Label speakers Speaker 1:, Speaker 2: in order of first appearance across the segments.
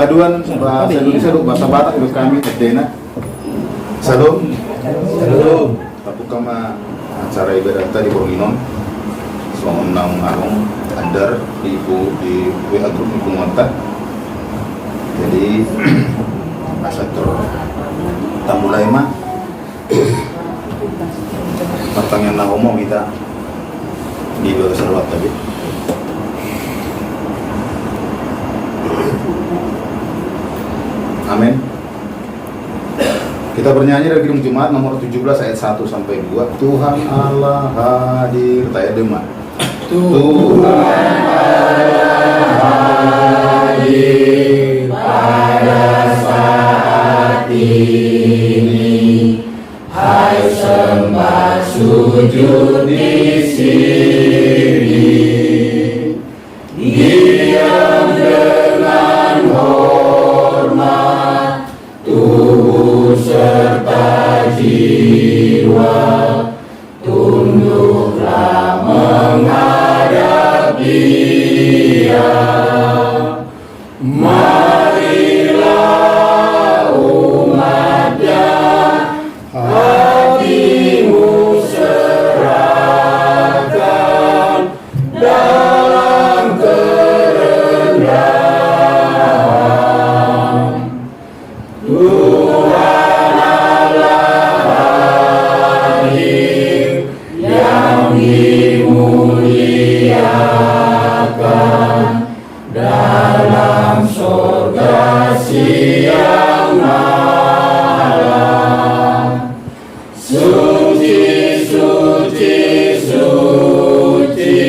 Speaker 1: Paduan bahasa Indonesia untuk bahasa Batak untuk kami Dena. Salam. Salam. Tapi kama acara ibadah tadi Borminon. Soalnya nang arong andar di WA grup ibu montak. Jadi masa kita mulai mah pertanyaan nak ngomong kita di bahasa Arab tadi. Amin. Kita bernyanyi dari Kirim Jumat nomor 17 ayat 1 sampai 2. Tuhan Allah hadir, taya demak. Tuhan Allah hadir pada saat ini. Hai sembah sujud di sini. Diam dengan hormat tubuh serta jiwa, tunduklah menghadap Dia. Marilah umatnya, hatimu serahkan dalam kerendahan. Tuhan Allah hadir yang dimuliakan dalam sorga siang malam. Suci, suci, suci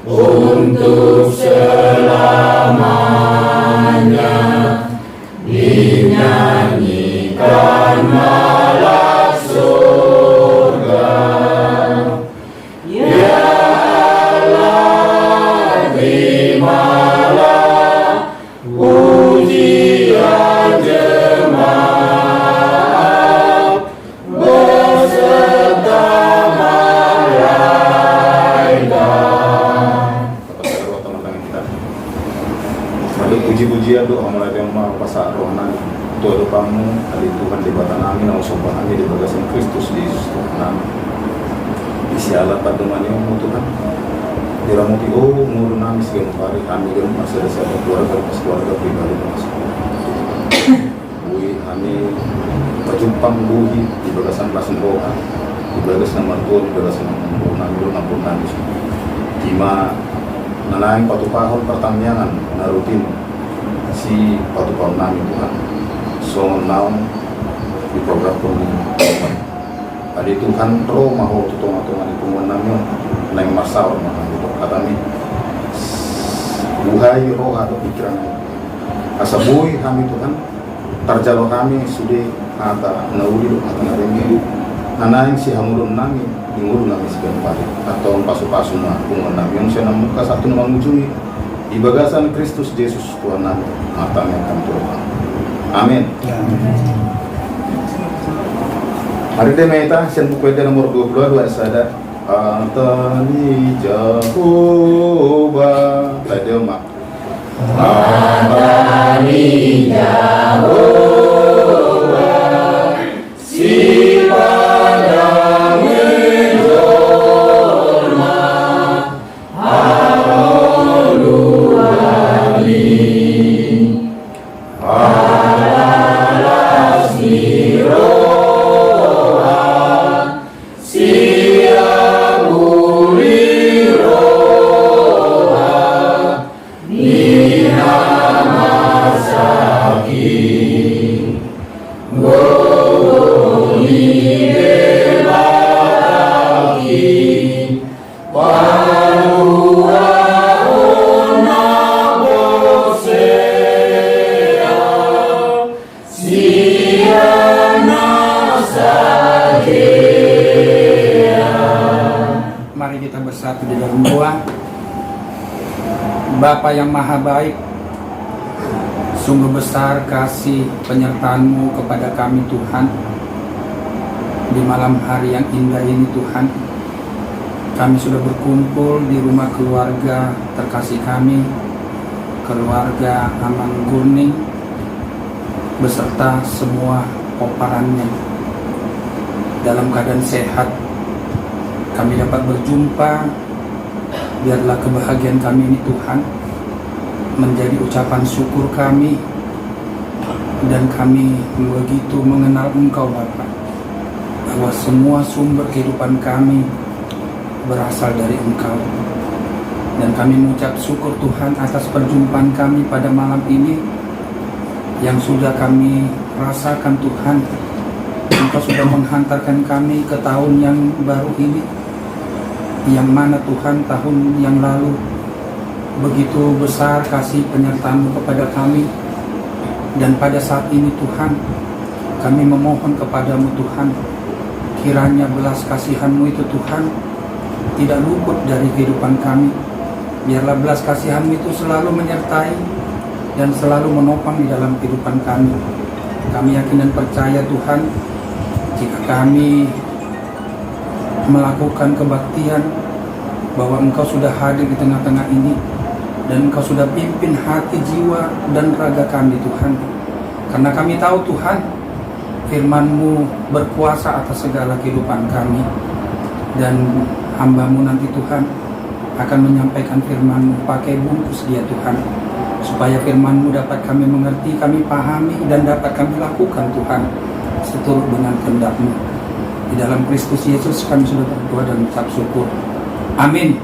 Speaker 1: untuk selamanya, dinyanyikan malak surga. Ya Allah, terimalah pujian jemaat beserta malaikat. Lalu puji-pujian doa malaikat yang maha pasar rohani. Doa kamu hari Tuhan di batan amin, nama sopan amin di bagasan Kristus Yesus Tuhan amin. Isi Allah pada manimu Tuhan. Diramuti ngurun nami segala hari kami dan masa desa keluarga pas keluarga pribadi masuk. Bui kami berjumpang buhi di bagasan langsung doa, di bagasan mertua, di bagasan nampur nami. Kima nanaing patu pahon pertanyaan narutin si patu pahon nami Tuhan. So now di program pembunuhan. Adi Tuhan roh mahu tutong-tutongan di pembunuhan nami naing masalah kami buhay roh atau pikiran kasabui kami Tuhan tarjalo kami sudah kata nauli atau narengi nanaing si hamulun nami ingulu nami sekian pari atau pasu-pasu na pungan nami yang saya namuka satu nama mujungi di bagasan Kristus Yesus Tuhan nami matanya akan Tuhan. Amin. Hari demeta sian buku nomor 22 sada Antani Jehovah tadi mak Antani Jehovah si padang menjolma Aluluali Alalas niroha siang uri roha nina masaki goli belaki parua ona bosea siana sagea.
Speaker 2: Mari kita bersatu di dalam doa. Bapa yang maha baik, sungguh besar kasih penyertaan-Mu kepada kami Tuhan. Di malam hari yang indah ini Tuhan, kami sudah berkumpul di rumah keluarga terkasih kami keluarga Amangkuning beserta semua koparannya dalam keadaan sehat. Kami dapat berjumpa, biarlah kebahagiaan kami ini Tuhan menjadi ucapan syukur kami, dan kami begitu mengenal Engkau Bapa, bahwa semua sumber kehidupan kami berasal dari Engkau. Dan kami mengucap syukur Tuhan atas perjumpaan kami pada malam ini yang sudah kami rasakan Tuhan. Engkau sudah menghantarkan kami ke tahun yang baru ini, yang mana Tuhan tahun yang lalu begitu besar kasih penyertaan-Mu kepada kami. Dan pada saat ini Tuhan, kami memohon kepadamu Tuhan, kiranya belas kasihan-Mu itu Tuhan tidak luput dari kehidupan kami. Biarlah belas kasihan-Mu itu selalu menyertai dan selalu menopang di dalam kehidupan kami. Kami yakin dan percaya Tuhan, jika kami melakukan kebaktian, bahwa Engkau sudah hadir di tengah-tengah ini, dan Engkau sudah pimpin hati, jiwa, dan raga kami Tuhan. Karena kami tahu Tuhan, firman-Mu berkuasa atas segala kehidupan kami. Dan hamba-Mu nanti Tuhan akan menyampaikan firman-Mu pakai bungkus dia Tuhan, supaya firman-Mu dapat kami mengerti, kami pahami, dan dapat kami lakukan Tuhan seturut dengan kehendak-Mu. Di dalam Kristus Yesus kami sudah berdoa dan mengucap syukur. Amin.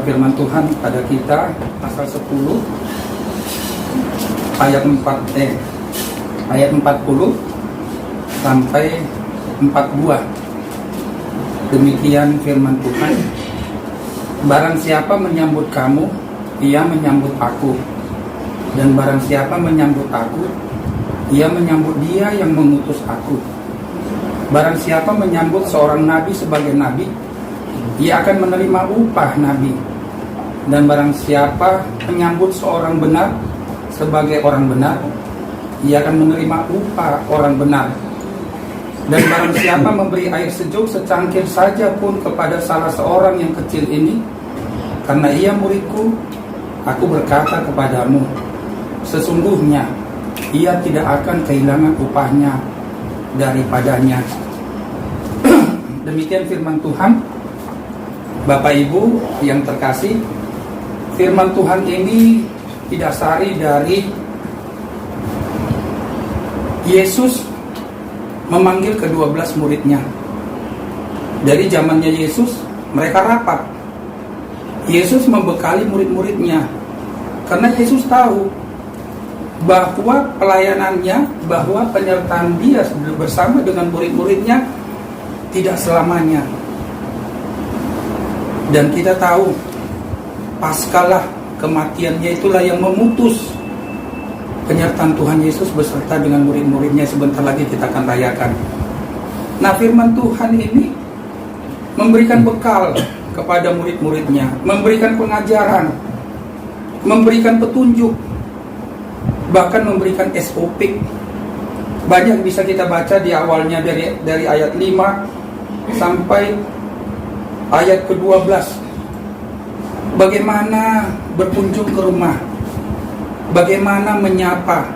Speaker 2: Firman Tuhan pada kita pasal 10 ayat 40 sampai 42. Demikian firman Tuhan. Barang siapa menyambut kamu, ia menyambut aku. Dan barang siapa menyambut aku, ia menyambut dia yang mengutus aku. Barang siapa menyambut seorang nabi sebagai nabi, ia akan menerima upah nabi. Dan barang siapa menyambut seorang benar sebagai orang benar, ia akan menerima upah orang benar. Dan barang siapa memberi air sejuk secangkir saja pun kepada salah seorang yang kecil ini, karena ia muridku, aku berkata kepadamu, sesungguhnya ia tidak akan kehilangan upahnya daripadanya. Demikian firman Tuhan. Bapak Ibu yang terkasih, firman Tuhan ini didasari dari Yesus memanggil ke-12 muridnya. Dari zamannya Yesus, mereka rapat. Yesus membekali murid-muridnya, karena Yesus tahu bahwa pelayanannya, bahwa penyertaan dia bersama dengan murid-muridnya tidak selamanya. Dan kita tahu, paskalah kematiannya itulah yang memutus penyertaan Tuhan Yesus beserta dengan murid-muridnya. Sebentar lagi kita akan rayakan. Nah, firman Tuhan ini memberikan bekal kepada murid-muridnya, memberikan pengajaran, memberikan petunjuk, bahkan memberikan SOP. Banyak bisa kita baca di awalnya dari ayat 5 sampai ayat ke-12. Bagaimana berkunjung ke rumah, bagaimana menyapa,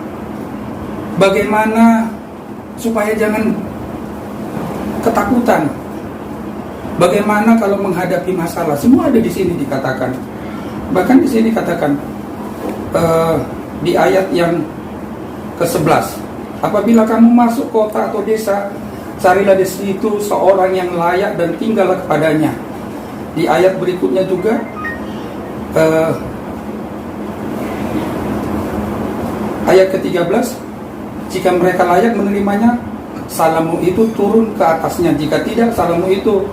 Speaker 2: bagaimana supaya jangan ketakutan, bagaimana kalau menghadapi masalah. Semua ada di sini dikatakan. Bahkan di sini katakan di ayat yang ke-11, apabila kamu masuk kota atau desa, carilah di situ seorang yang layak dan tinggallah kepadanya. Di ayat berikutnya juga ayat ke-13, jika mereka layak menerimanya, salammu itu turun ke atasnya, jika tidak, salammu itu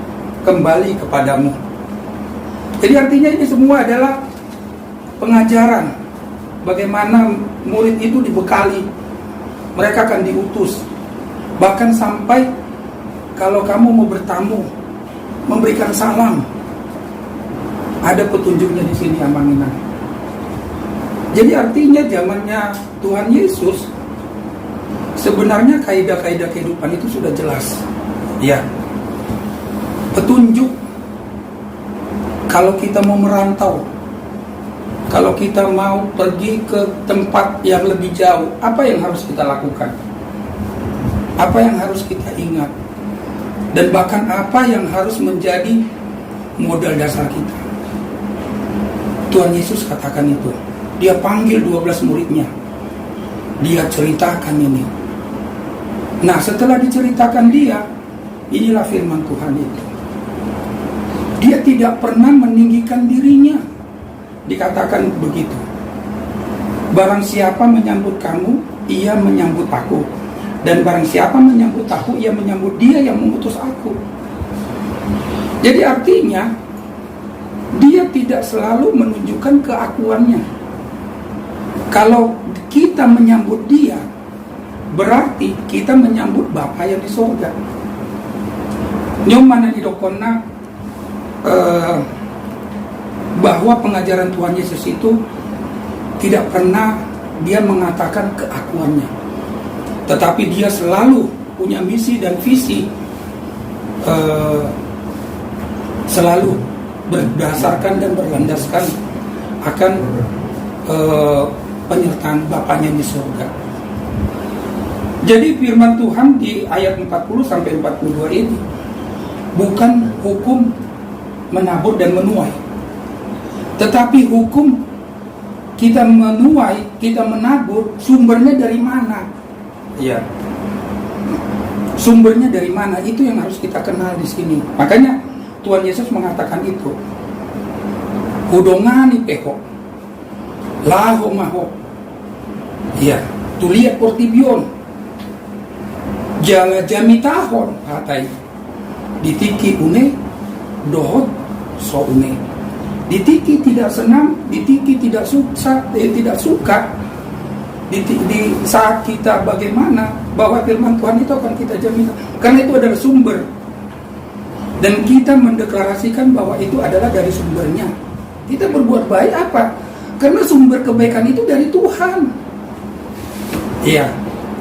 Speaker 2: kembali kepadamu. Jadi artinya ini semua adalah pengajaran bagaimana murid itu dibekali, mereka akan diutus. Bahkan sampai kalau kamu mau bertamu, memberikan salam, ada petunjuknya di sini, Amanginan. Jadi artinya zamannya Tuhan Yesus, sebenarnya kaidah-kaidah kehidupan itu sudah jelas. Ya, petunjuk kalau kita mau merantau, Kalau kita mau pergi ke tempat yang lebih jauh, apa yang harus kita lakukan? Apa yang harus kita ingat? Dan bahkan apa yang harus menjadi modal dasar kita? Tuhan Yesus katakan itu. Dia panggil 12 muridnya. Dia ceritakan ini. Nah, setelah diceritakan dia, inilah firman Tuhan itu. Dia tidak pernah meninggikan dirinya. Dikatakan begitu. Barang siapa menyambut kamu, ia menyambut aku. Dan barang siapa menyambut aku, ia menyambut dia yang mengutus aku. Jadi artinya, dia tidak selalu menunjukkan keakuannya. Kalau kita menyambut dia, berarti kita menyambut Bapa yang di surga. Nyoman di dokona bahwa pengajaran Tuhan Yesus itu tidak pernah dia mengatakan keakuannya, tetapi dia selalu punya misi dan visi, selalu berdasarkan dan berlandaskan akan penyertaan Bapaknya di surga. Jadi firman Tuhan di ayat 40 sampai 42 ini bukan hukum menabur dan menuai, tetapi hukum kita menuai, kita menabur, sumbernya dari mana? Ya, sumbernya dari mana? Itu yang harus kita kenal di sini. Makanya Tuhan Yesus mengatakan itu. Hudongani peho, laho maho. Ya, tuliat portibion, jala jamitahon, katai. Ditiki une, dohot so une. Ditiki tidak senang, ditiki tidak suka, di saat kita bagaimana bahwa firman Tuhan itu akan kita jamin, karena itu adalah sumber, dan kita mendeklarasikan bahwa itu adalah dari sumbernya. Kita berbuat baik apa? Karena sumber kebaikan itu dari Tuhan. Iya,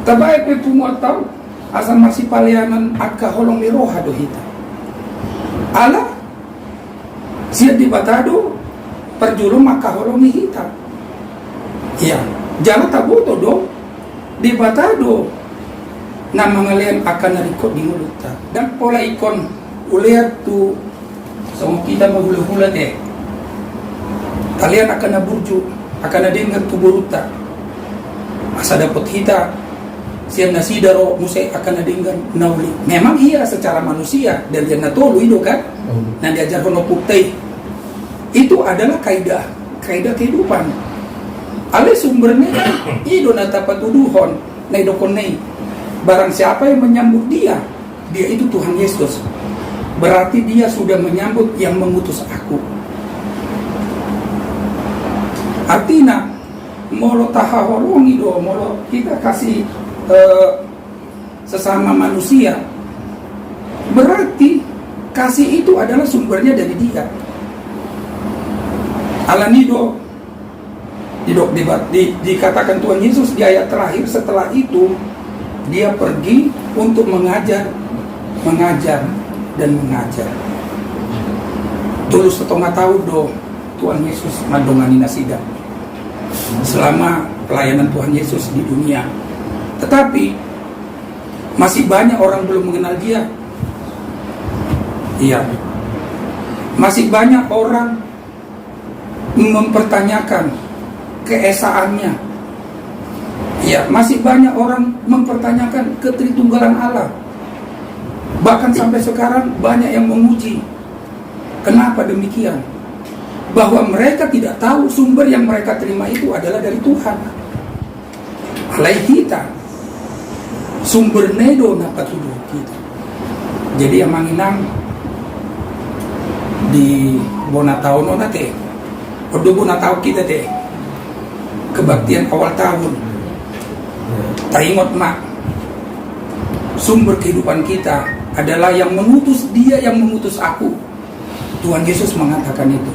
Speaker 2: tabai pemua tahu asal masih palianan akka holong liroha dohita. Allah siap di batado perjulung maka holongi hitam. Iya, jangan tak butuh dong di batado nama ngalian akan narikot di mulutnya. Dan pola ikon ulihat tu sama kita menghula-hula deh. Kalian akan naburju, akan nadengar tuburuta. Masa dapat hita siap nasidaro musai akan nadengar nauli. Memang iya secara manusia dan dia natolu itu kan. Nah diajar hono putih itu adalah kaidah kehidupan. Ale sumbernya ido nata patuduhon na idokonei. Barang siapa yang menyambut dia itu Tuhan Yesus. Berarti dia sudah menyambut yang mengutus aku. Artinya molo tahaholongi do molo kita kasih sesama manusia. Berarti kasih itu adalah sumbernya dari dia. Alanido dikatakan Tuhan Yesus di ayat terakhir, setelah itu dia pergi untuk mengajar dan mengajar. Tulus setengah tahun do Tuhan Yesus mandongani nasida selama pelayanan Tuhan Yesus di dunia. Tetapi masih banyak orang belum mengenal dia. Iya, masih banyak orang mempertanyakan keesaannya. Ya, masih banyak orang mempertanyakan ketritunggalan Allah. Bahkan sampai sekarang banyak yang menguji. Kenapa demikian? Bahwa mereka tidak tahu sumber yang mereka terima itu adalah dari Tuhan. Alai kita sumber nedo napatudu kita. Jadi yang manginang di Bonatao nona teh, ordo Bonatao kita teh, kebaktian awal tahun, taingot mak, sumber kehidupan kita adalah yang mengutus dia yang mengutus aku. Tuhan Yesus mengatakan itu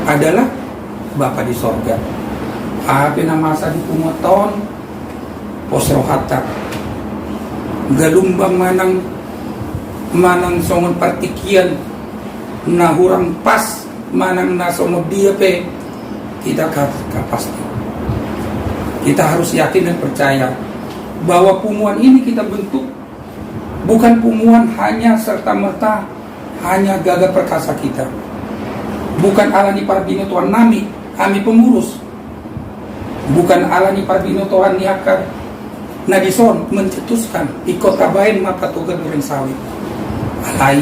Speaker 2: adalah Bapa di sorga. Apa nama masa di pumoton posrohata galumbang manang songon partikian nahurang pas manang nasomo dia pe kita pasti. Kita harus yakin dan percaya bahwa pumuan ini kita bentuk bukan pumuan hanya serta-merta hanya gagah perkasa kita. Bukan alani parbino Tuhan nami pengurus. Bukan alani parbino Tuhan niakar nadison mencetuskan ikut tabain maka tugas duren sawit. Alai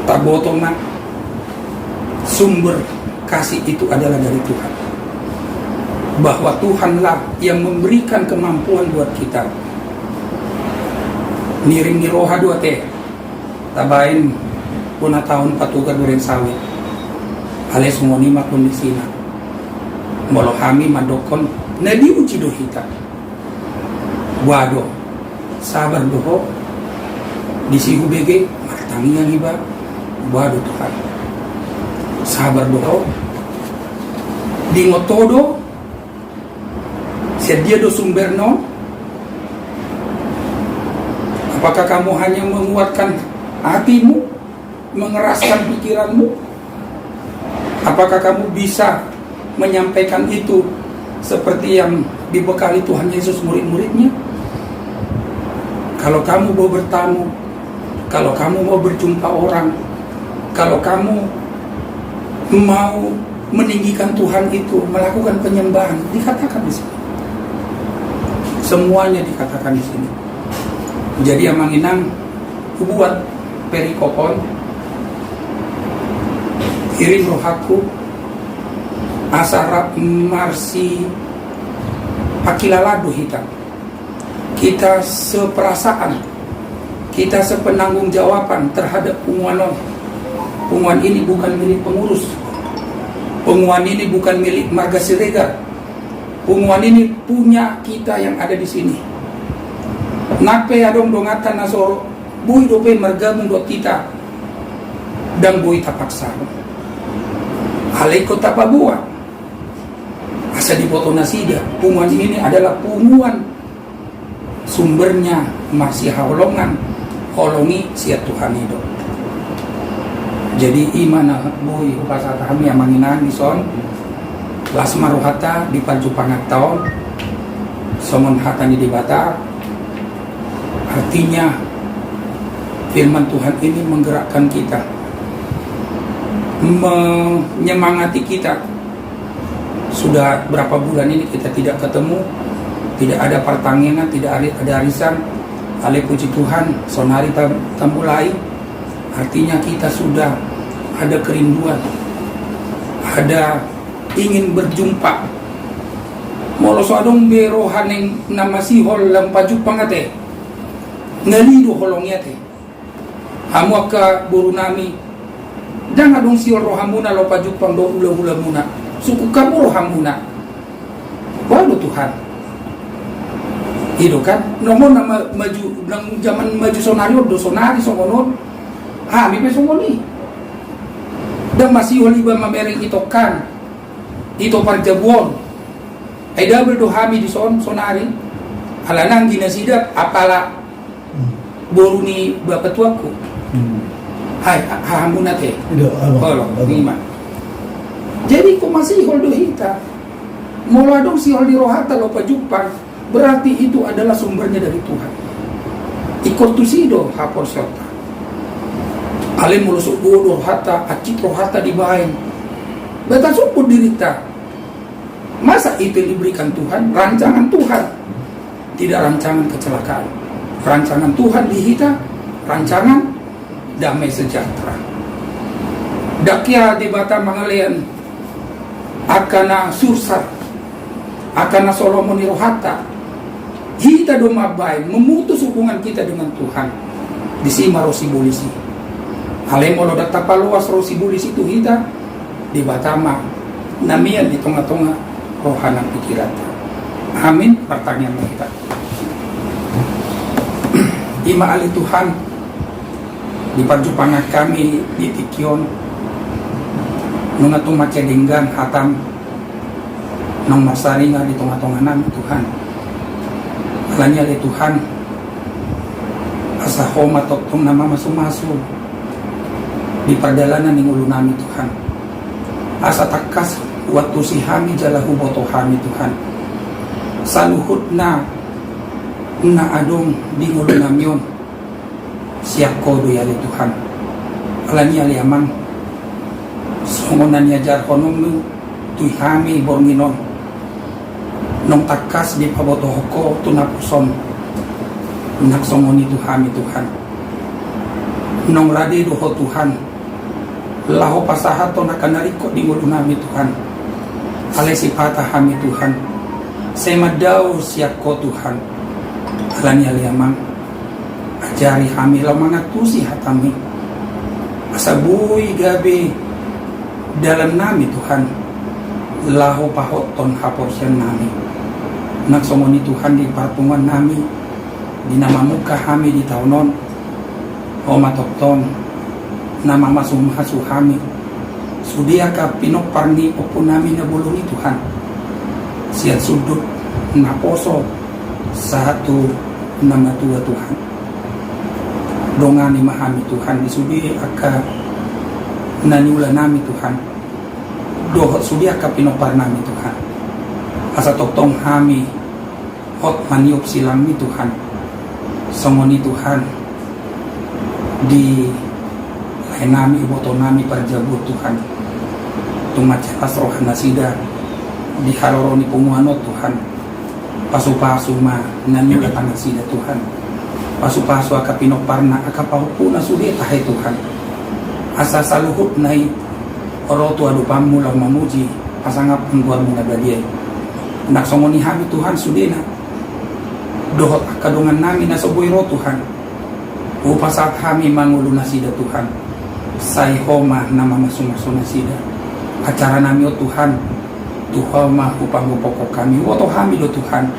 Speaker 2: tabotona sumber kasih itu adalah dari Tuhan. Bahwa Tuhanlah yang memberikan kemampuan buat kita. Niring ni roha dua teh tabain puna tahun patugar duren sawit. Ale semua nima kondisina. Molo kami madokon na diuji dohita. Wado sabar doho disihu bege martangi yang iba wado Tuhan. Sabar doho di ngotodo sedia do sumberno. Apakah kamu hanya menguatkan hatimu, mengeraskan pikiranmu? Apakah kamu bisa menyampaikan itu seperti yang dibekali Tuhan Yesus murid-muridnya? Kalau kamu mau bertamu, kalau kamu mau berjumpa orang, kalau kamu mau meninggikan Tuhan itu, melakukan penyembahan, dikatakan di sini. Semuanya dikatakan di sini. Jadi yang manginang buat perikopon iring rohaku asarap marsi pakilaladu hitam. Kita seperasaan, kita sepenanggung jawaban terhadap pengumuman. Pengumuman ini bukan milik pengurus. Pengumuman ini bukan milik marga Siregar. Pengumuman ini punya kita yang ada di sini. Nakpe adong dongatan nasoro bui dope margamung dot kita dan bui tapaksa. Aleko tapabua asa dipoto nasida. Pengumuman ini adalah pengumuman sumbernya masih holongan holongi siat Tuhan itu. Jadi imana bui upasa kami yang manginan di son lasma rohata di pancu pangat tahun somon hatani di bata. Artinya firman Tuhan ini menggerakkan kita, menyemangati kita. Sudah berapa bulan ini kita tidak ketemu, tidak ada pertandingan, tidak ada arisan. Ale puji Tuhan, sonari mulai. Artinya kita sudah ada kerinduan, ada ingin berjumpa. Molos adong berohan yang nama sihol lampaju pangate. Ngalido holongnya teh. Hamu ka buru nami. Jangan dong siol rohamuna lo pajupang do ula-ula muna. Suku kamu rohamuna. Waduh Tuhan. Itu kan nomor nama maju nang zaman maju sonario do sonari songonon. Ha mi pe songoni. Dan masih oliba mamereng itokan. Ito parjabuon. Ay double do hami di sonari. Alanang ginasidap apala boru ni bapak tuaku. Hai hamuna teh. Kalau lima. Jadi kok masih holdo hita. Mula dong si holdi rohata lo pajupang. Berarti itu adalah sumbernya dari Tuhan. Ikut tusido hapor serta. Ale mulusuk bodoh rohata, acit rohata dibain. Beta supur dirita. Masa itu diberikan Tuhan? Rancangan Tuhan. Tidak rancangan kecelakaan. Rancangan Tuhan di kita, rancangan damai sejahtera. Dakia di bata mangalian akana sursat, akana Solomon rohata. Kita domabay memutus hubungan kita dengan Tuhan. Di sima rosi bulisi. Alemolo data paluas rosi bulisi itu kita di batama namian di tengah-tengah rohanan pikiran. Amin. Pertanyaan kita. Ima ali Tuhan di perjumpaan kami di Tikion nungatung macedinggan hatam nang masaringa di tengah-tengah nami Tuhan alanya ali Tuhan asa homa toktong nama masu-masu di perjalanan ning ulu nami Tuhan. Asa takas waktu si hami jalahu boto hami Tuhan. Saluhut na adong di ulu namion siap kodo yali Tuhan. Alani ali amang songonan ya jar honong nu tui hami bornginon nong takas di paboto hoko tunapusom nak songoni tu hami Tuhan. Nong radi doho Tuhan laho pasahato nakanariko di ulu nami Tuhan. Ale sipata hami Tuhan. Semadau siap ko Tuhan. Alani aliamang ajari hami lamangatusi hatami. Asabui gabi dalam nami Tuhan. Laho pahoton haporsian nami. Naksomoni Tuhan di patungan nami. Di nama muka hami di taunon. Oma tokton nama masuk hami. Sudia ka pinok parni opun nami na bulungi Tuhan. Siat sudut na poso satu nama tua Tuhan. Dongani mahami Tuhan disudi aka naniula nami Tuhan. Dohot sudi aka pinopar nami Tuhan. Asa toktong hami hot maniop silami Tuhan. Songoni Tuhan di lain nami iboto nami parjabut Tuhan. Tumaca asrohan nasida di haroroni pumuano Tuhan. Pasu-pasu ma naniula tanasida Tuhan. Pasu-pasu aka pinoparna aka pahupuna sudi tahe Tuhan. Asa saluhut nai orotu adu pamu lau mamuji pasangap pengguamu nagadiay. Nak songoni hami Tuhan sudina. Dohot akadongan nami nasoboiro Tuhan. Upasat kami mangulu nasida Tuhan. Sai homa nama masuk-masuk nasida. Acara nami o Tuhan. Tuhoma upang pokok kami. Woto kami do Tuhan.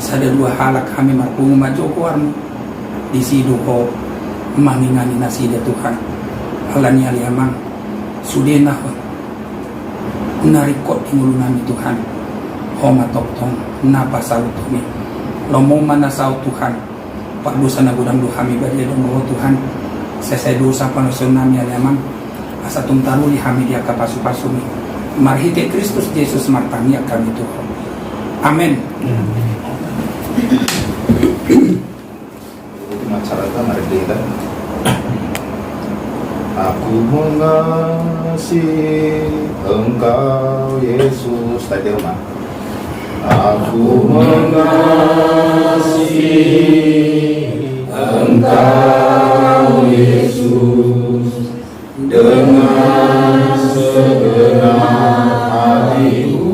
Speaker 2: Sada dua halak kami marpungu majoko armu. Disidu ko mangingani nasida Tuhan. Alani aliamang. Sudena ho. Narikot ingulu nami Tuhan. Homa toktong napasau tumi. Lomo mana sao Tuhan. Pak dosa na gudang kami bagi dong Tuhan. Saya dosa panoson nami aliamang. Asa tungtaruli kami dia kapasu-pasumi. Marhite Kristus Yesus martania kami Tuhan. Amin.
Speaker 1: Masyarakat merdeka. Aku mengasihi Engkau Yesus. Tadi rumah. Aku mengasihi Engkau Yesus dengan segenap hatiku.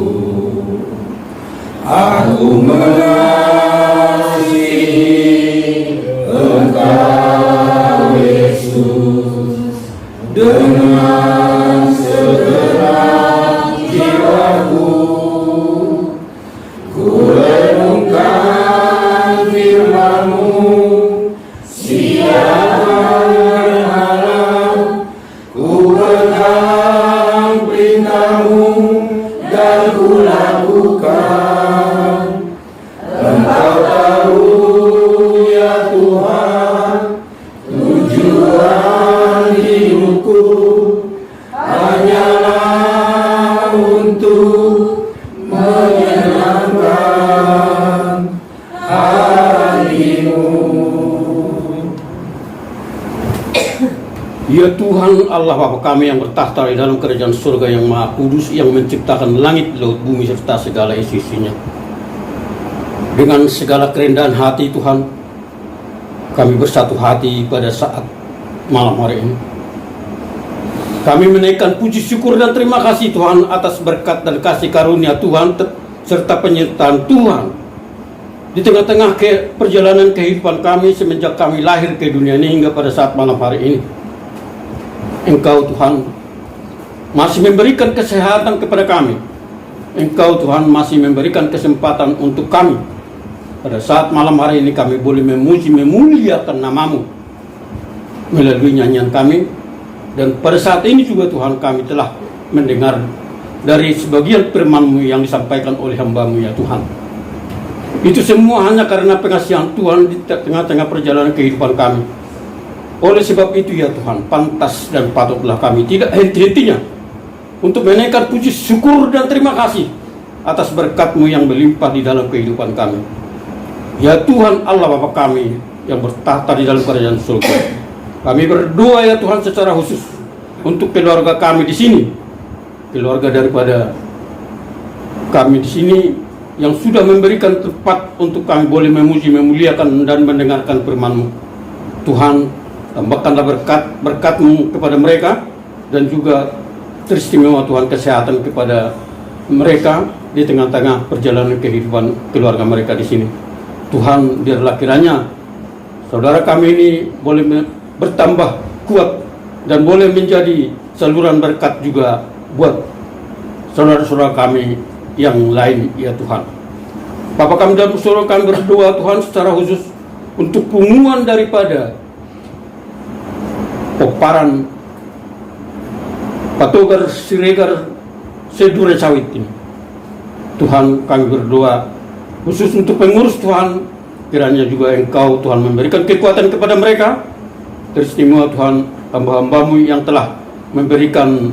Speaker 1: Aku mengasihi Engkau Yesus dengan segenap jiwaku. Ku renungkan firman-Mu, siang dan malam. Ku pegang perintah-Mu dan ku lakukan. Engkau tahu ya Tuhan, tujuan hidupku hanyalah untuk menyenangkan hati-Mu.
Speaker 3: Ya Tuhan Allah Bapa kami yang bertahta di dalam kerajaan surga yang maha kudus, yang menciptakan langit, laut, bumi serta segala isi-isinya. Dengan segala kerendahan hati Tuhan, kami bersatu hati pada saat malam hari ini. Kami menaikkan puji syukur dan terima kasih Tuhan atas berkat dan kasih karunia Tuhan serta penyertaan Tuhan di tengah-tengah perjalanan kehidupan kami semenjak kami lahir ke dunia ini hingga pada saat malam hari ini. Engkau Tuhan masih memberikan kesehatan kepada kami. Engkau Tuhan masih memberikan kesempatan untuk kami. Pada saat malam hari ini kami boleh memuji, memuliakan nama-Mu melalui nyanyian kami. Dan pada saat ini juga Tuhan kami telah mendengar dari sebagian firman-Mu yang disampaikan oleh hamba-Mu ya Tuhan. Itu semua hanya karena pengasihan Tuhan di tengah-tengah perjalanan kehidupan kami. Oleh sebab itu ya Tuhan, pantas dan patutlah kami tidak henti-hentinya untuk menaikkan puji syukur dan terima kasih atas berkat-Mu yang melimpah di dalam kehidupan kami. Ya Tuhan Allah Bapa kami yang bertahta di dalam kerajaan surga, kami berdoa ya Tuhan secara khusus untuk keluarga kami di sini, keluarga daripada kami di sini yang sudah memberikan tempat untuk kami boleh memuji, memuliakan dan mendengarkan firman-Mu. Tuhan, tambahkanlah berkat-Mu kepada mereka, dan juga teristimewa Tuhan kesehatan kepada mereka di tengah-tengah perjalanan kehidupan keluarga mereka di sini. Tuhan, biarlah kiranya saudara kami ini boleh bertambah kuat dan boleh menjadi saluran berkat juga buat saudara-saudara kami yang lain ya Tuhan. Bapa kami dalam surga, kami berdoa Tuhan secara khusus untuk pengumuman daripada Poparan Patogar Siregar Sedure Sawit ini. Tuhan, kami berdoa khusus untuk pengurus Tuhan, kiranya juga Engkau Tuhan memberikan kekuatan kepada mereka. Teristimewa Tuhan hamba-hamba-Mu yang telah memberikan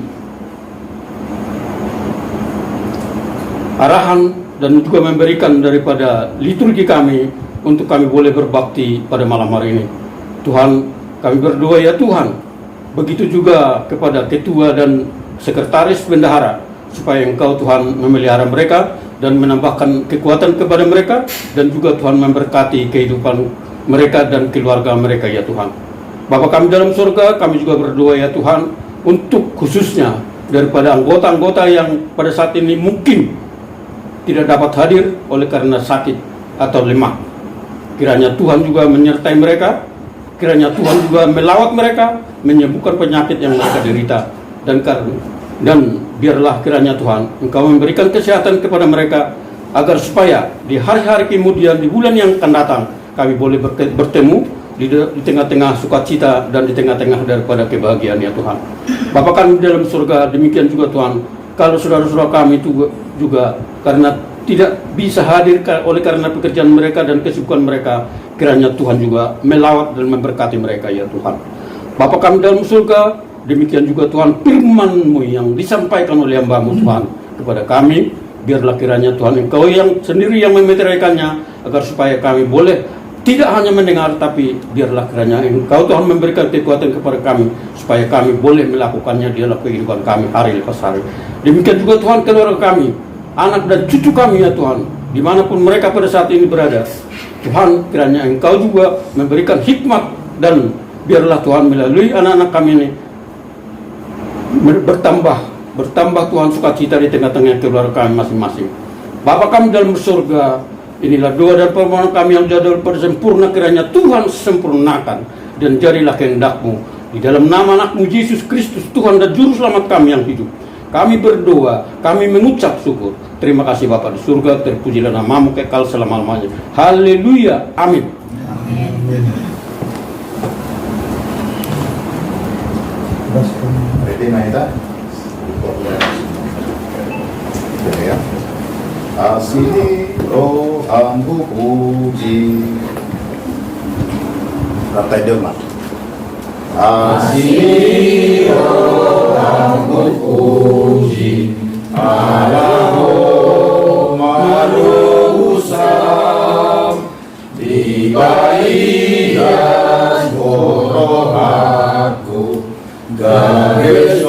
Speaker 3: arahan dan juga memberikan daripada liturgi kami untuk kami boleh berbakti pada malam hari ini. Tuhan, kami berdoa ya Tuhan, begitu juga kepada ketua dan sekretaris bendahara, supaya Engkau Tuhan memelihara mereka dan menambahkan kekuatan kepada mereka, dan juga Tuhan memberkati kehidupan mereka dan keluarga mereka ya Tuhan. Bapa kami dalam surga, kami juga berdoa ya Tuhan untuk khususnya daripada anggota-anggota yang pada saat ini mungkin tidak dapat hadir oleh karena sakit atau lemah. Kiranya Tuhan juga menyertai mereka, kiranya Tuhan juga melawat mereka, menyembuhkan penyakit yang mereka derita, dan biarlah kiranya Tuhan Engkau memberikan kesehatan kepada mereka, agar supaya di hari-hari kemudian, di bulan yang akan datang, kami boleh bertemu di tengah-tengah sukacita dan di tengah-tengah daripada kebahagiaan ya Tuhan. Bapa kami dalam surga, demikian juga Tuhan, kalau saudara-saudara kami itu juga karena tidak bisa hadir oleh karena pekerjaan mereka dan kesibukan mereka, kiranya Tuhan juga melawat dan memberkati mereka ya Tuhan. Bapa kami dalam surga, demikian juga Tuhan firman-Mu yang disampaikan oleh hamba-Mu Tuhan kepada kami, biarlah kiranya Tuhan Engkau yang sendiri yang memeteraikannya, agar supaya kami boleh tidak hanya mendengar, tapi biarlah kiranya Engkau Tuhan memberikan kekuatan kepada kami, supaya kami boleh melakukannya di dalam kehidupan kami hari lepas hari. Demikian juga Tuhan keluarga kami, anak dan cucu kami ya Tuhan, dimanapun mereka pada saat ini berada. Tuhan, kiranya Engkau juga memberikan hikmat, dan biarlah Tuhan melalui anak-anak kami ini bertambah Tuhan sukacita di tengah-tengah keluarga kami masing-masing. Bapa kami dalam surga, inilah doa dan permohonan kami yang jadul pada sempurna, kiranya Tuhan sempurnakan, dan jadilah kehendak-Mu di dalam nama anak-Mu Yesus Kristus, Tuhan dan Juru Selamat kami yang hidup. Kami berdoa, kami mengucap syukur. Terima kasih Bapa di surga, terpujilah nama-Mu kekal selama-lamanya. Haleluya, amin.
Speaker 1: Ready Naida? Ya. Asih rohamku puji. Rantai dia mas. Asih rohamku puji. Alamu malusam di baias rohaku garis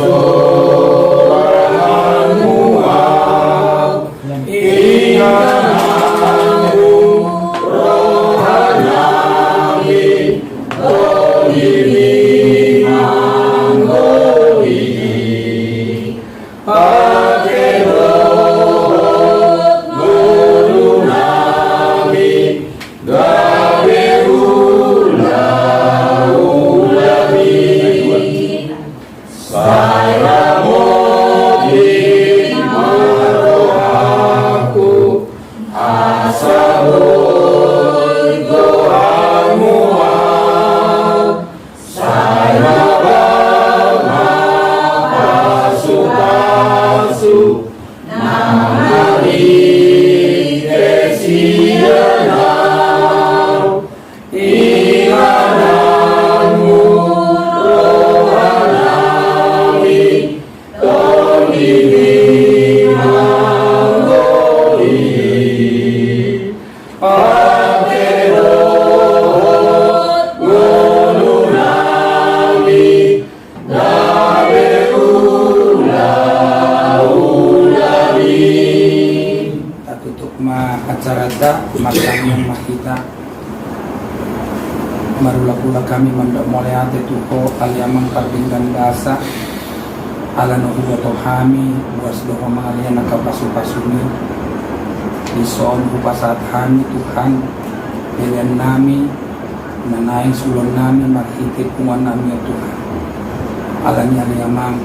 Speaker 4: Ingananmu
Speaker 2: kita matang mahita marula pula kami mandak mulai ate tuho aliamang pardinggan dasa ala no huwa tohami buas doho mangalian nakapasu-pasuni ison upasat kami Tuhan pilihan nami nanaing sulon nami marhitip kungan nami ya Tuhan alanya aliamang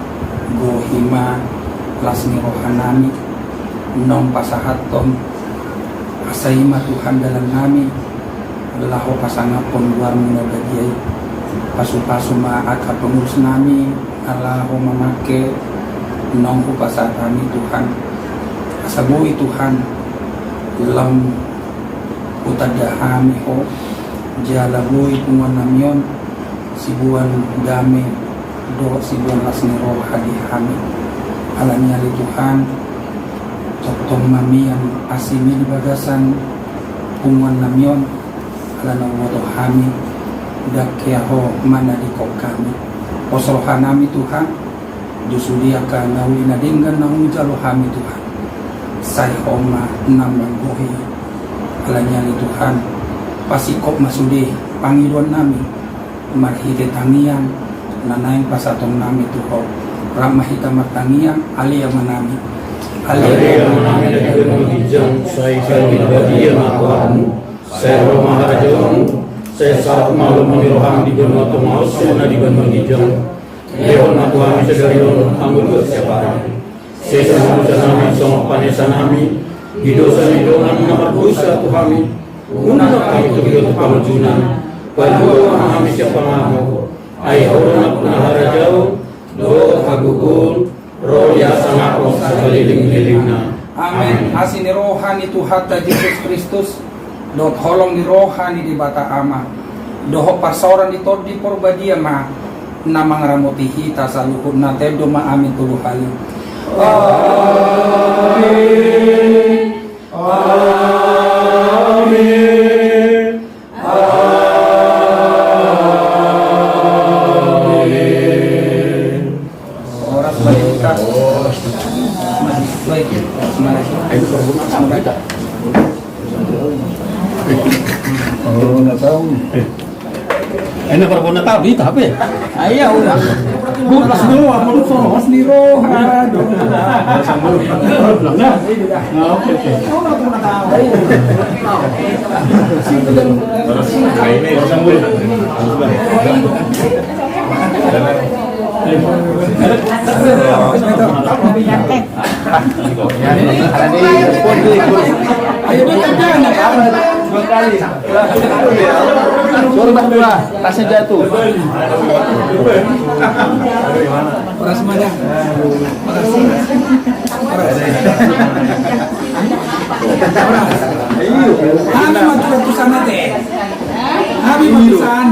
Speaker 2: gohima lasmi rohanami nong pasahatom asaima Tuhan dalam nami laho pasangapon luar muna bagiay pasu-pasu maaka pengurus nami alaho mamake nong upasat kami Tuhan asabui Tuhan lam utadahami ho jalabui kungan namyon sibuan dame do sibuan lasni roh hadihami alanya li Tuhan totong mamian asimi di bagasan kungan namyon alana wato hami dakyaho mana di kok kami osrohanami Tuhan jusudia ka nauli nadinggan naung jalo hami Tuhan say homa namang gohi alanya li Tuhan pasikop masudi pangiluan nami marhite tangian nanaing pasatong nami Tuhan ramahita martangian alia manami
Speaker 3: Alia manami dengan hijau saya bagian aku saya Maharajon saya saat malam meniroham di benua Tomau saya di benua hijau Leon aku kami sedarion anggota siapa saya sama nami sama panesa nami di dosa ni doa nama dosa tu kami guna kami tu hidup pamajunan pada kami siapa mahu ai orang aku Maharajon do hagukul roh ya sangat sekeliling-kelilingna.
Speaker 2: Amin. Asini rohani Tuhan Yesus Kristus dot holong di rohani di bata ama doho pasoran di tod di porbadia ma namang ramoti hita saluhud na tebdo ma amin tuluh hali. Amin. Amin. Amin. Oras balik ka. Baik. Semangat.
Speaker 4: Oh, nggak tahu.
Speaker 3: Ini baru nak tahu di tapi.
Speaker 2: Ayaw na.
Speaker 3: Bukas dulu apa lu sono?
Speaker 2: Mas ni Rohan.
Speaker 3: Oke.
Speaker 4: Ini sambul.
Speaker 2: Ayo kita jangan.
Speaker 4: Suruh dua, tasnya jatuh.
Speaker 2: Oras mana? Kami matutusan natin. Kami matutusan.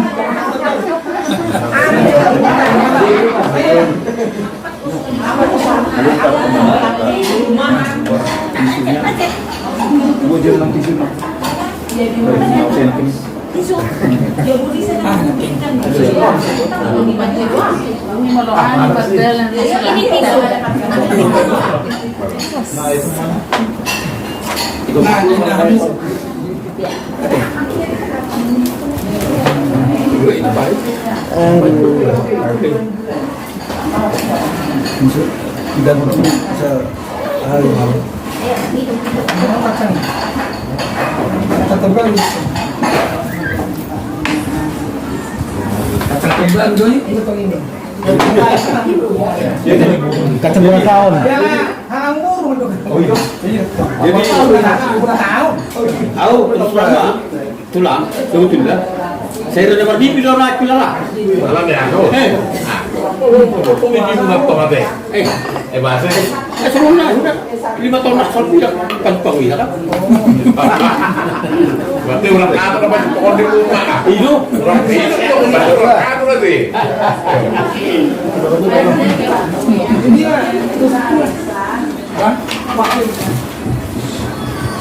Speaker 4: Kacang bulan tahun.
Speaker 3: Tahu terus berapa? Tulang, sebetulnya. Saya udah pergi bila nak lah.
Speaker 4: Malam ya, no. Kok ini bunga tomate? Bahasa.
Speaker 3: Sebelumnya sudah 5 tahun nak salpu ya kan pawai kan.
Speaker 4: Berarti ulang tahun apa pohon di rumah?
Speaker 3: Itu
Speaker 4: Ulang tahun berarti.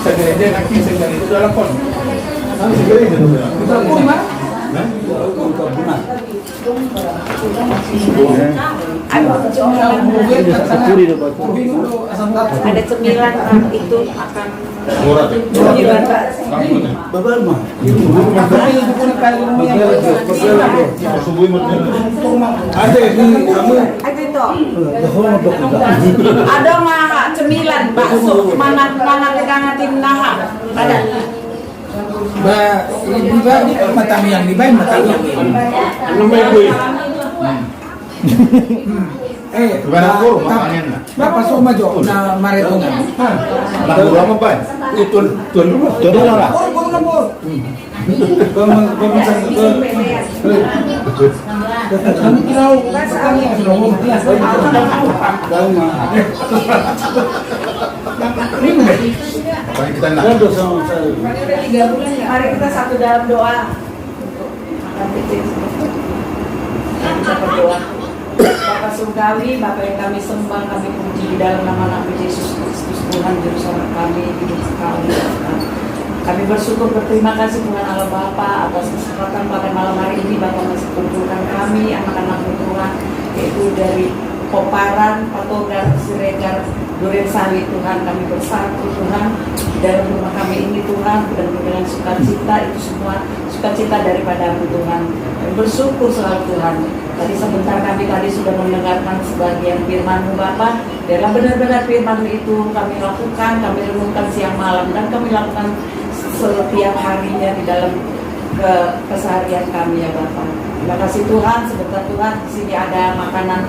Speaker 2: Segera nanti segera itu dalam pon.
Speaker 5: Ada cemilan itu akan
Speaker 1: Murah.
Speaker 5: cemilan Pak. Ada itu. Ada mah cemilan bakso mana tegangatin naha. Ada.
Speaker 2: Ba, di ba matamiang di ba matamiang.
Speaker 3: Ano may boy?
Speaker 1: Gimana ko? Makanin na.
Speaker 2: Bapak suma jo na maretongan.
Speaker 1: Lagu apa ba?
Speaker 3: Tuan lang.
Speaker 1: Paling kita nak.
Speaker 5: Mari kita satu dalam doa. Kita berdoa. Bapak Surgawi, Bapak yang kami sembah, kami puji di dalam nama Nabi Yesus Kristus, Tuhan Juru Selamat kami, hidup sekali. Kami bersyukur, berterima kasih Tuhan Allah Bapa atas kesempatan pada malam hari ini Bapak masih kumpulkan kami, anak-anak Tuhan, yaitu dari Koparan, Patogar, Siregar, Duren Sawit Tuhan, kami bersatu Tuhan dalam rumah kami ini Tuhan, dan dengan sukacita itu semua sukacita daripada Tuhan. Kami bersyukur selalu Tuhan. Tadi sebentar kami tadi sudah mendengarkan sebagian firman-Mu Bapa. Dalam benar-benar firman itu kami lakukan, kami renungkan siang malam, dan kami lakukan setiap harinya di dalam keseharian kami ya Bapa. Terima kasih Tuhan, sebentar Tuhan di sini ada makanan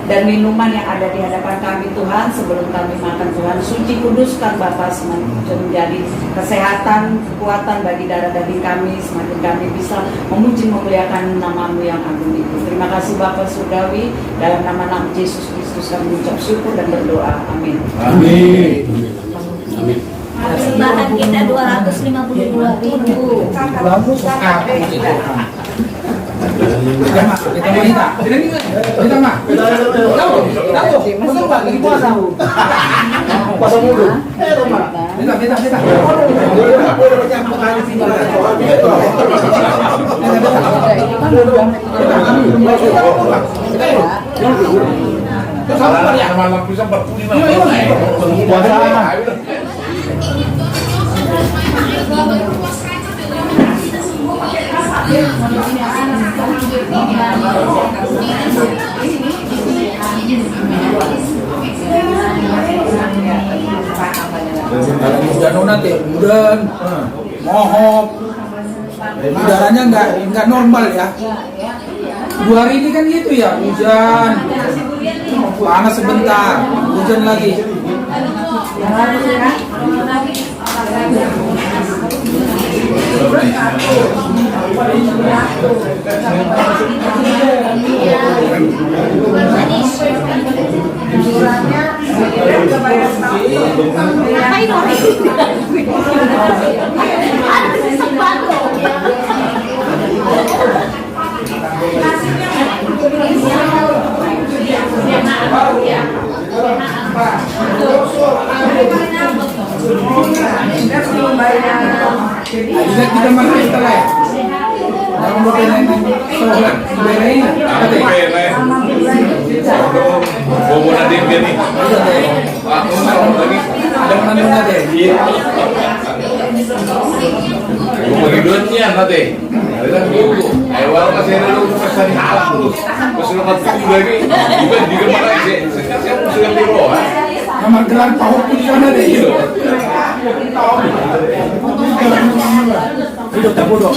Speaker 5: dan minuman yang ada di hadapan kami Tuhan. Sebelum kami makan Tuhan, suci kuduskan Bapa, menjadi kesehatan, kekuatan bagi darah daging kami, semakin kami bisa memuji memuliakan nama-Mu yang agung itu. Terima kasih Bapa Surgawi, dalam nama Yesus Kristus kami mengucap syukur dan berdoa. Amin.
Speaker 1: Amin.
Speaker 3: Amin.
Speaker 6: Persembahan kita 252.000.
Speaker 2: Bagus kita mah. Tahu, betul Pak, lagi puasa. Puasa mulu. Kita.
Speaker 4: Malam bisa 45.
Speaker 2: Hujan nanti, hujan, mohok, udaranya nggak normal ya. 2 hari ini kan gitu ya, hujan, panas sebentar, hujan lagi.
Speaker 6: Ngapain orang ini? Ada sepatu.
Speaker 2: Lihat kita makan setelah ya. Jangan lupa sholat berain.
Speaker 4: Bobo na din gani.
Speaker 2: Ada mana deh.
Speaker 4: Bumagidon niya natin. Alam mo, ay wala kasi na lang sa halang mo. Mas nakatulog lagi. Di ka makaisi. Kasi ako sila tiro, ha?
Speaker 2: Kamar gelar pahok di sana deh. Hidup tak bodoh.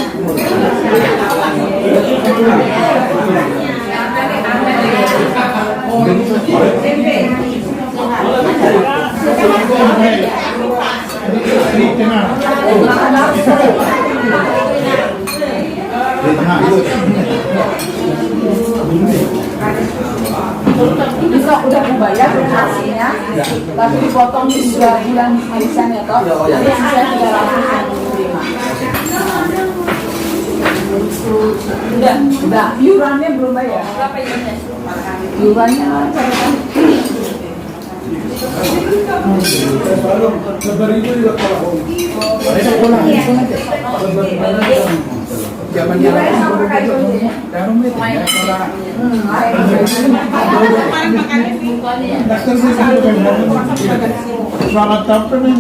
Speaker 5: Bisa udah membayar hasilnya, tapi dipotong di 2 bulan arisan ya toh. Jadi saya 365. Udah. Iurannya belum bayar. Berapa iurannya? Iurannya
Speaker 2: zamannya darum itu ya kalau
Speaker 7: Selamat datang nih.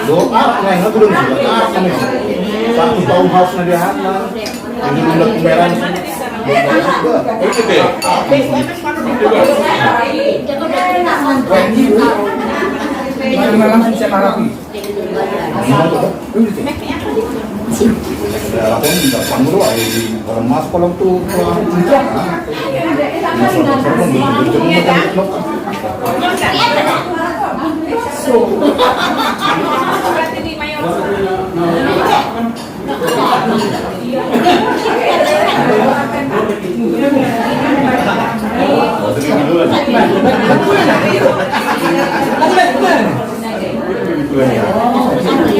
Speaker 1: Doa, nah itu belum juga kami. Satu tahun harus nabi Ahmad. Ini udah kumeran.
Speaker 4: Itu deh.
Speaker 2: langsung saya marahi.
Speaker 1: Aku minta panggung doa di orang mas kolom tuh.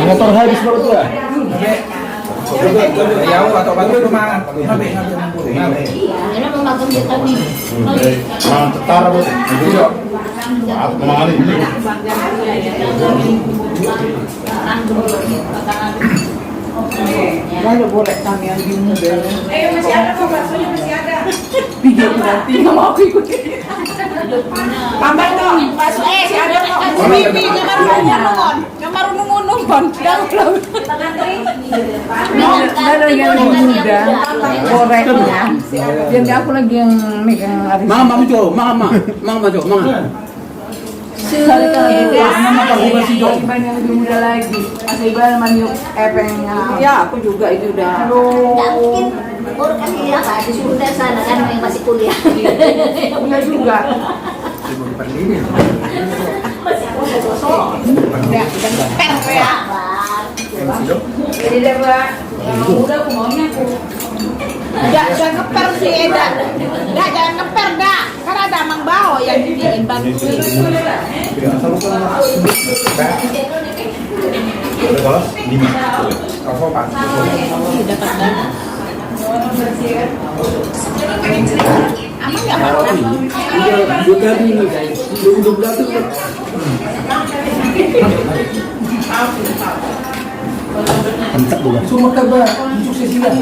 Speaker 7: Motor habis baru tuh ya?
Speaker 2: Ya atau batu rumah.
Speaker 6: Karena memakan vitamin.
Speaker 1: Mang tetar bos. Maaf kemana ini?
Speaker 5: Lalu boleh kami yang di mobil. Masih ada kok, baksonya masih ada. Video berarti nggak mau aku ikut. Tambah dong, bakso masih ada kok.
Speaker 8: Bibi nyamar nungun pon. Dang belum.
Speaker 5: Ada yang muda, gorengnya. Biar nggak aku lagi yang megang arisan.
Speaker 3: Mama Jo.
Speaker 5: Iban yang lebih muda lagi. Mas Iban maniuk epengnya. Ya, aku juga itu udah.
Speaker 6: Nggak mungkin baru kan dia disuruh dari sana kan yang masih kuliah.
Speaker 5: Punya juga. Jadi deh Mbak, yang muda aku maunya aku.
Speaker 8: Jangan ngeper sih Eda. Jangan ngeper dah. Karena ada Mang Bao yang dibikin bantuin. Aman nggak Pak?
Speaker 2: Semua kabar sukses juga.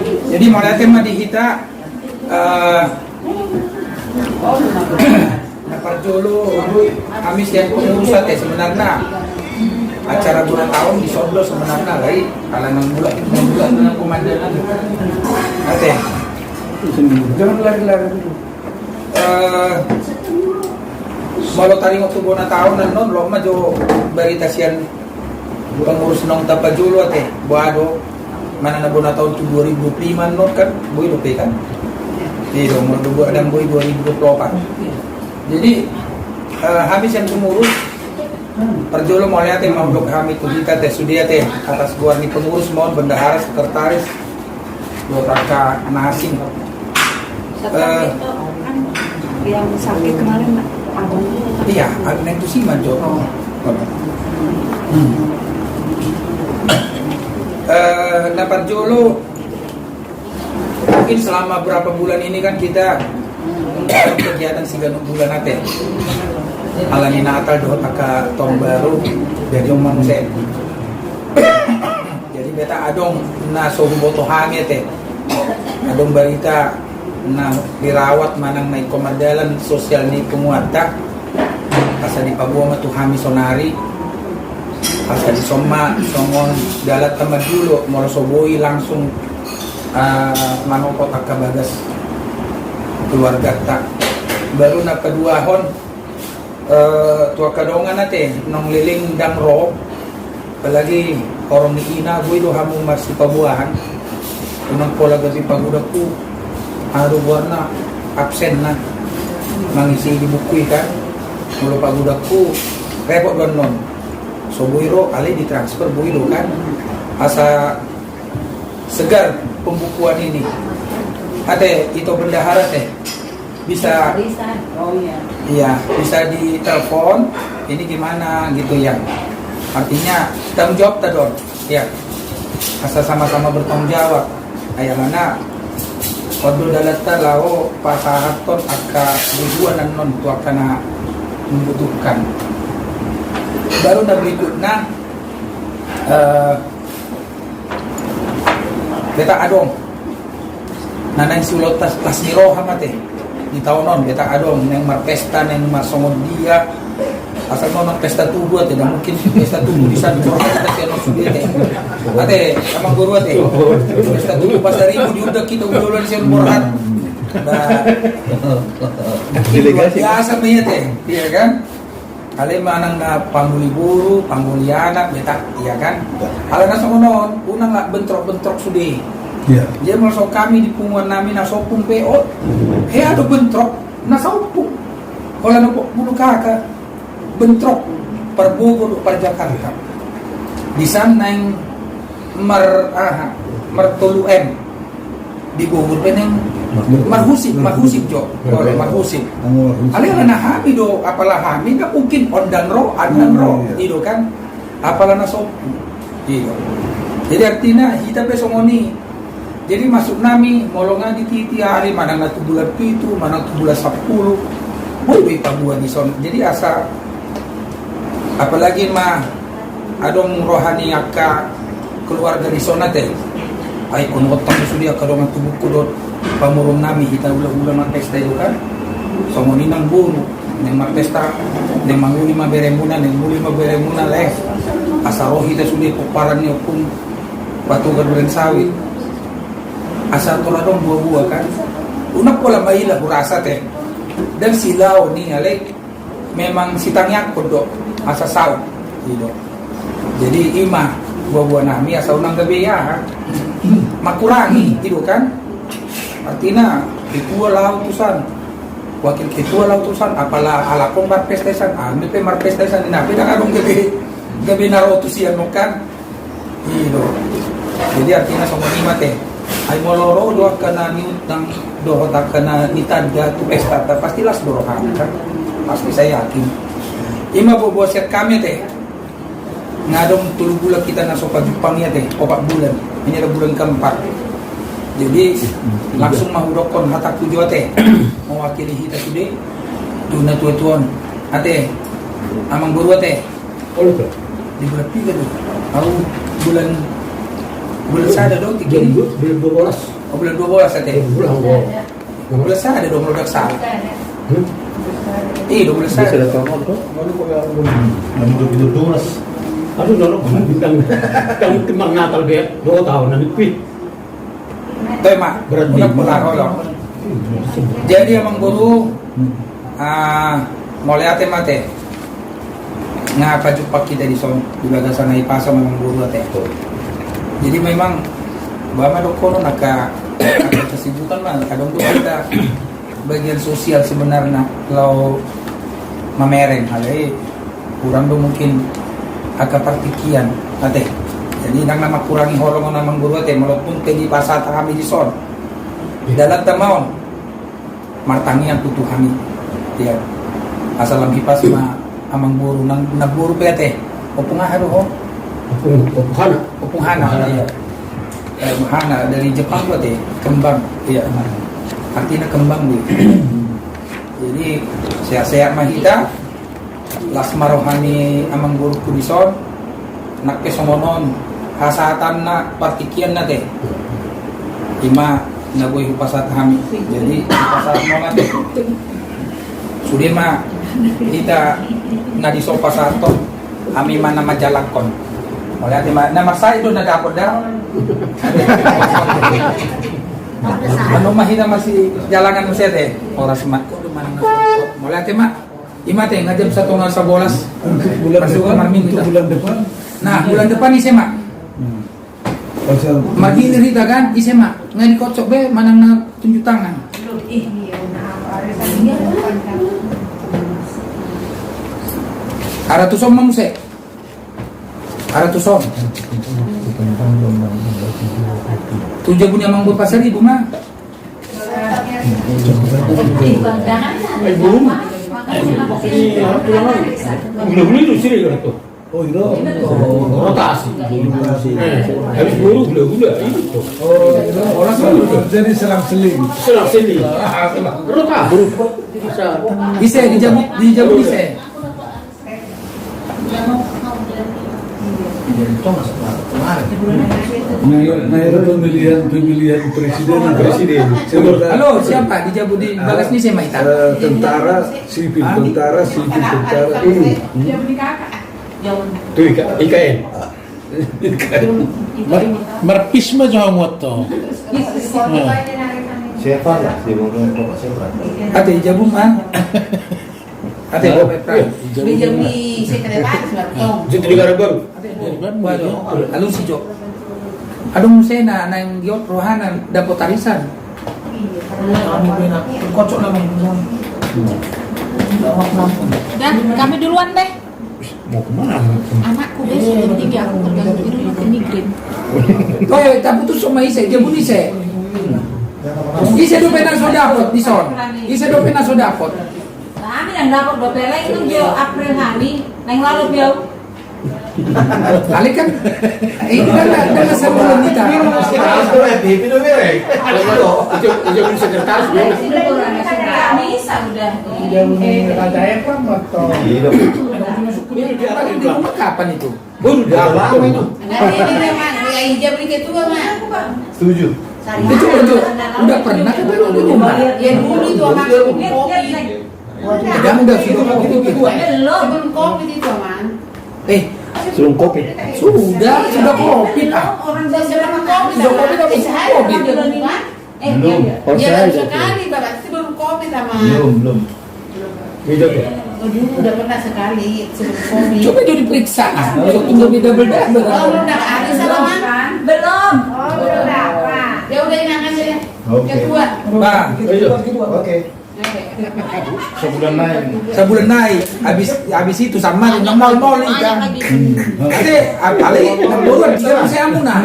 Speaker 2: Jadi mau datang mah di kita dapat dulu kami siap pengurusan sebenarnya acara bulan tahun di Solo sebenarnya lagi kalau 6 bulan dengan komandan ate jangan lari-lari dulu kalau tadi waktu bulan tahun non loma jo berita sian pengurus nong tapa julu ate boado mana na bulan tahun 2005 non kan boy lupa kan di nomor 2 dan boy 2024 jadi habis yang pengurus perjolo mau lihat yang blok kami itu kita teh sudia teh atas gua nih pengurus mohon bendahara sekretaris dua raka nasing
Speaker 5: Yang sakit kemarin
Speaker 2: iya ada itu sih manjo nah perjolo mungkin selama berapa bulan ini kan kita kegiatan 3 bulan ate alani Natal doh taka tahun baru dari omang sen jadi beta adong na sohu boto hange teh adong berita na dirawat manang na komandalan sosial ni penguata asa di Pabuama tu hami sonari asa di Soma songon dalat teman dulu morosoboi langsung manoko taka bagas keluarga tak baru na kedua hon tua kadongan nate nong liling dang ro apalagi orang ni ina gue do hamu masih pabuahan unang pola gabi pagudak ko, araw warna, absent na, mangisi di bukuy kan, mula pagudak ko, repot doon nun. So buiro, alay di-transfer buiro kan, asa segar pembukuan ini. Ate, itu bendahara teh, bisa,
Speaker 5: Oh iya.
Speaker 2: iya, bisa ditelepon, ini gimana gitu ya. Artinya tanggung jawab tadon, ya. Asa sama-sama bertanggung jawab. Ayah mana? Kodo dalata lao pasahaton aka ribuan dan non tu akan membutuhkan. Baru na berikutnya beta adong. Nanay sulot tas niroha mate. Di tahun non beta adong neng marpesta neng masongod dia. Asal mau pesta tubuh tidak mungkin pesta tubuh di sana orang kita tiada sudah teh. Ate, sama guru ate. Pesta tubuh pas hari ibu diudak kita udah di sana borhat. Delegasi biasa punya teh, iya kan? Kali manang na pangguli guru, pangguli anak, beta, iya kan? Kalau nasa konon, unang lah bentrok-bentrok sudah.
Speaker 7: Iya.
Speaker 2: Dia masuk kami di punguan nami nasopung PO. Ada bentrok nasopung. Kalau nopo bulu kakak bentrok per Bogor per Jakarta di sana yang mertulu M di Bogor peneng marhusip jo marhusip alih na hami do apalah hami na mungkin ondan ro itu kan apalah na sop itu jadi artinya kita besongoni jadi masuk nami molongan di titi hari mana na bulan itu mana bulan 10 boleh pabuan di son jadi asa apalagi mah adong rohani aka keluar dari zona teh ay kun otang sudia kadong tubuh kudot pamurung nami kita ulang pesta itu kan somoni nang buru nang pesta nang manguli ma beremuna nang muli ma beremuna leh asa roh kita sudia puparan ni pun patugar bulan sawit asa toradong buah-buah kan unak pola maila kurasa teh dan silau ni alek memang sitangyak kodok asa saut gitu. Jadi imah buah-buah nami asa unang gabi ya makurangi gitu kan artinya ketua lautusan wakil ketua lautusan apalah alakong marpestesan ambil marpestesan inapi na kadong gabi narotusian mo kan gitu. Jadi artinya sama imah teh ay moloro doa kana niut nang doa tak kana nitadga tu pesta pastilah dorohan kan pasti saya yakin ima buat set kami teh ngadong 3 bulan kita nasopa Jepang ya teh 4 bulan ini ada bulan keempat jadi langsung mahudokon hatak tujuh teh mewakili kita today tuna tuan ate amang guru teh di bulan 3 tuh aku bulan sada dong 3
Speaker 3: bulan 12
Speaker 2: bulan 12 teh bulan sada dong produk sal iya 12 sada
Speaker 3: Aduh, dulu kami kemang Natal be 2 tahun nanti pi.
Speaker 2: Tema
Speaker 3: Berarti
Speaker 2: udah pulang jadi emang guru mulai ate mate ngapa jumpa kita di son di bagasan ipasa memang guru ate jadi memang bama dokono naka kesibukan mah kadang tuh kita bagian sosial sebenarnya kalau mamereng halai kurang tuh mungkin agak partikian ate jadi nang nama kurangi horongan namang guru ate walaupun tegi pasat kami di son dalam tamaon martangi yang tutuh kami ya asal lampi pas ma amang guru nang guru pe ate opungaharo ho opunghana ya mahana dari Jepang ate kembang ya artinya kembang nih jadi sehat-sehat mahita lasma rohani amang guru kudison nak kesomonon hasatan na partikian na teh ima nagoy hupasat kami jadi hupasat mo na teh sudah mah kita nadiso pasato kami mana majalakon oleh ati nama saya itu nadapod dah ano mahina masih jalangan mo siya teh oras mat ko mana oleh ati mah ima teh ngajam 1 sa bolas
Speaker 7: bulan depan itu bulan depan
Speaker 2: nah bulan depan nih sih mak
Speaker 7: Pasal
Speaker 2: Magini rita kan, isema nggak dikocok be, manang na tunjuk tangan. Ara tuson mamuse. Ara tuson. Tujuh punya manggut pasar ibu mah.
Speaker 3: Gula-gula itu sih gitu.
Speaker 7: oh itu
Speaker 3: Rotasi. Habis buru gula-gula itu.
Speaker 7: oh itu orang selalu jadi selang-seling.
Speaker 3: Selang-seling. Rotasi.
Speaker 2: Ise dijabut ise.
Speaker 7: Nah itu pemilihan presiden.
Speaker 2: Halo, siapa dijabut di bagas ni saya maita?
Speaker 7: Tentara, sipil tentara ini.
Speaker 3: Tuh IKN.
Speaker 9: Marpisma jo moto.
Speaker 1: Siapa lah? Dia mau ngomong siapa?
Speaker 2: Ate dijabut man. Ate Petra.
Speaker 8: Dijami sekretaris Martong.
Speaker 3: Jadi negara baru.
Speaker 2: Waduh, alun si Jo. Adong saya na yang giot rohanan dapat tarisan. Kocok naman.
Speaker 8: Dan kami duluan deh.
Speaker 9: Mau kemana?
Speaker 8: Anakku besok jam 3 aku terganggu di rumah ke migrain.
Speaker 2: Oh, tapi tu sama ise, jabut ise. Ise do pena so dapat di son. Ise do pena so dapat.
Speaker 8: Kami yang dapat dopela itu jo April hari, nang lalu biau.
Speaker 2: Kali kan ini kan sebelum kita.
Speaker 3: Itu sekretaris ya.
Speaker 8: Bisa udah.
Speaker 2: Di rumah kapan itu?
Speaker 3: Baru dah lama itu.
Speaker 8: Nanti ini memang yang hijab ini ketua mah.
Speaker 1: Setuju.
Speaker 2: Itu udah pernah kan belum di rumah?
Speaker 8: Ya dulu itu anak kopi.
Speaker 2: Udah sudah gitu gitu.
Speaker 8: Belum kopi itu man.
Speaker 3: Suruh kopi.
Speaker 2: Sudah covid ah.
Speaker 8: Orang biasa kopi.
Speaker 2: Sudah covid tapi covid.
Speaker 1: Belum.
Speaker 8: Ya baru sekali bapak sebelum kopi sama.
Speaker 1: Belum.
Speaker 3: Beda tuh.
Speaker 8: Oh, dulu udah pernah sekali sebelum kopi.
Speaker 2: Coba dia diperiksa ah. Tunggu beda beda.
Speaker 8: Oh, belum dapat ada sama kan? Belum. Oh, belum dapat. Ya udah ingat aja ya.
Speaker 1: Oke.
Speaker 8: Ketua.
Speaker 2: Bang,
Speaker 1: Oke.
Speaker 2: sebulan naik. Habis itu sama dengan mall nih kan. Ade, apalagi nomor 3 saya amuna.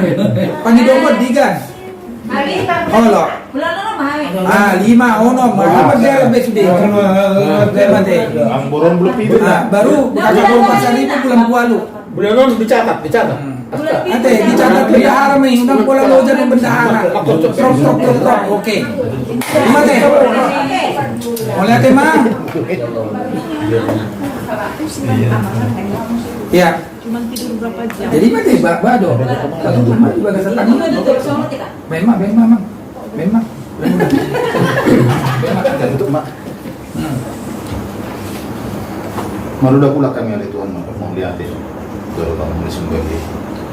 Speaker 2: Panggil nomor 3. Oh lo.
Speaker 8: Bulan lalu mahal.
Speaker 2: 5 ono mah dia lebih sudah.
Speaker 1: Amboron belum tidur.
Speaker 2: Baru kakak pasar itu bulan lalu.
Speaker 3: Bulan non dicatat.
Speaker 2: Ate dicatat bendahara nih, undang bola loja ng bendahara. Trok. Oke. Gimana? Oleh ate mah. Ya.
Speaker 8: Cuma tidur berapa jam?
Speaker 2: Jadi mah deh bado. Satu rumah di bagas tani. Memang.
Speaker 1: Untuk mak. Maludah pula kami oleh Tuhan mau lihat itu. Kalau kamu disembah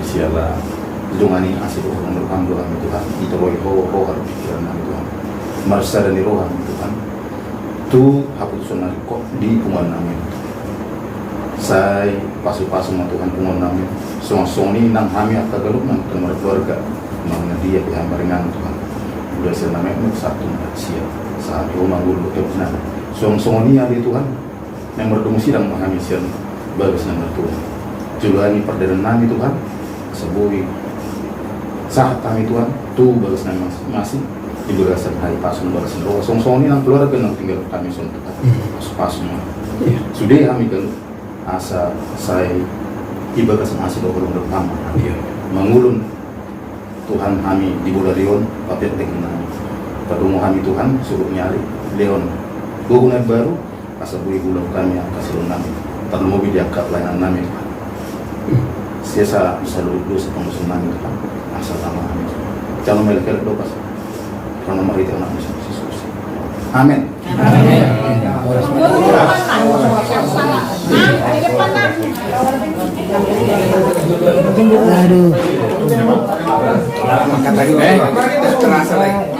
Speaker 1: siapa jungani asih menurut kami Tuhan itu roh harus pikiran kami Tuhan. Marsa dan roh kami Tuhan. Tu hapus sonari kok di pungan kami. Saya pasu-pasu sama Tuhan pungan kami. Song-song ini nang kami akan galuk nang keluarga nang dia pihak barengan Tuhan. Udah senamanya satu siap saat rumah guru Tuhan. Song-song ini ada Tuhan yang berdua sidang menghami sian bagus nama Tuhan. Juluhani perdana nami Tuhan sebuah saat kami Tuhan tu bagus nama masih di bagasan hari pasun bagasan roh song ini nang keluarga nang tinggal kami son Tuhan pasun sudah kami kan asa saya di bagasan asih doang pertama mengulun Tuhan kami di Bularion papet dengan nami pertemu kami Tuhan suruh nyari Leon hubungan baru asal bui bulan kami yang kasih nami terlalu mobil diangkat layanan nami Tuhan siasa bisa lulus pengusul nami Tuhan asal nama kami calon melekir dopas karena mari anak musuh susu amin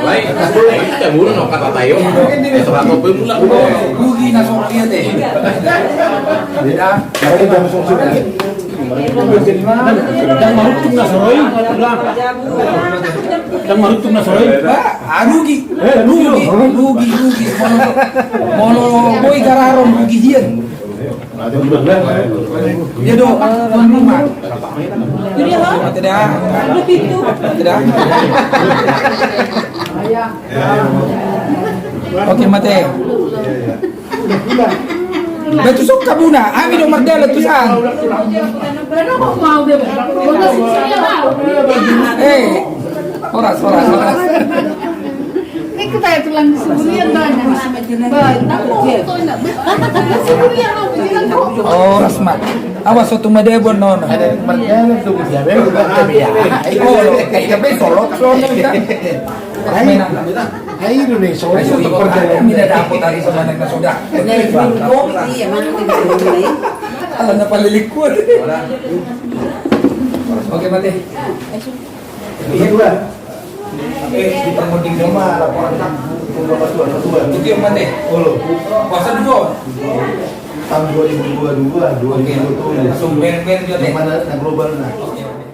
Speaker 4: Baik, kita mulu no kata tayo. Itu apa pun mula.
Speaker 2: Rugi na iya deh. Beda.
Speaker 9: Dan marutung na soroy. Ulang. Dan marutung na soroy.
Speaker 2: Rugi. Mono boy kararon rugi hian. Dia do tuan rumah. Tidak. Oke mate. Betusok kabuna, amin do magdala tusan. Oras.
Speaker 8: Kita itu lang siburian banyak.
Speaker 2: Oras mat. Awas sa tumadebon non. Alam na palilikod. Oke mate. Di permuding rumah laporan itu yang mana? Puasa dulu.
Speaker 7: Tahun 2022, 2020.
Speaker 2: Langsung ber-ber juga deh.
Speaker 7: Mana global nah.
Speaker 2: Oke.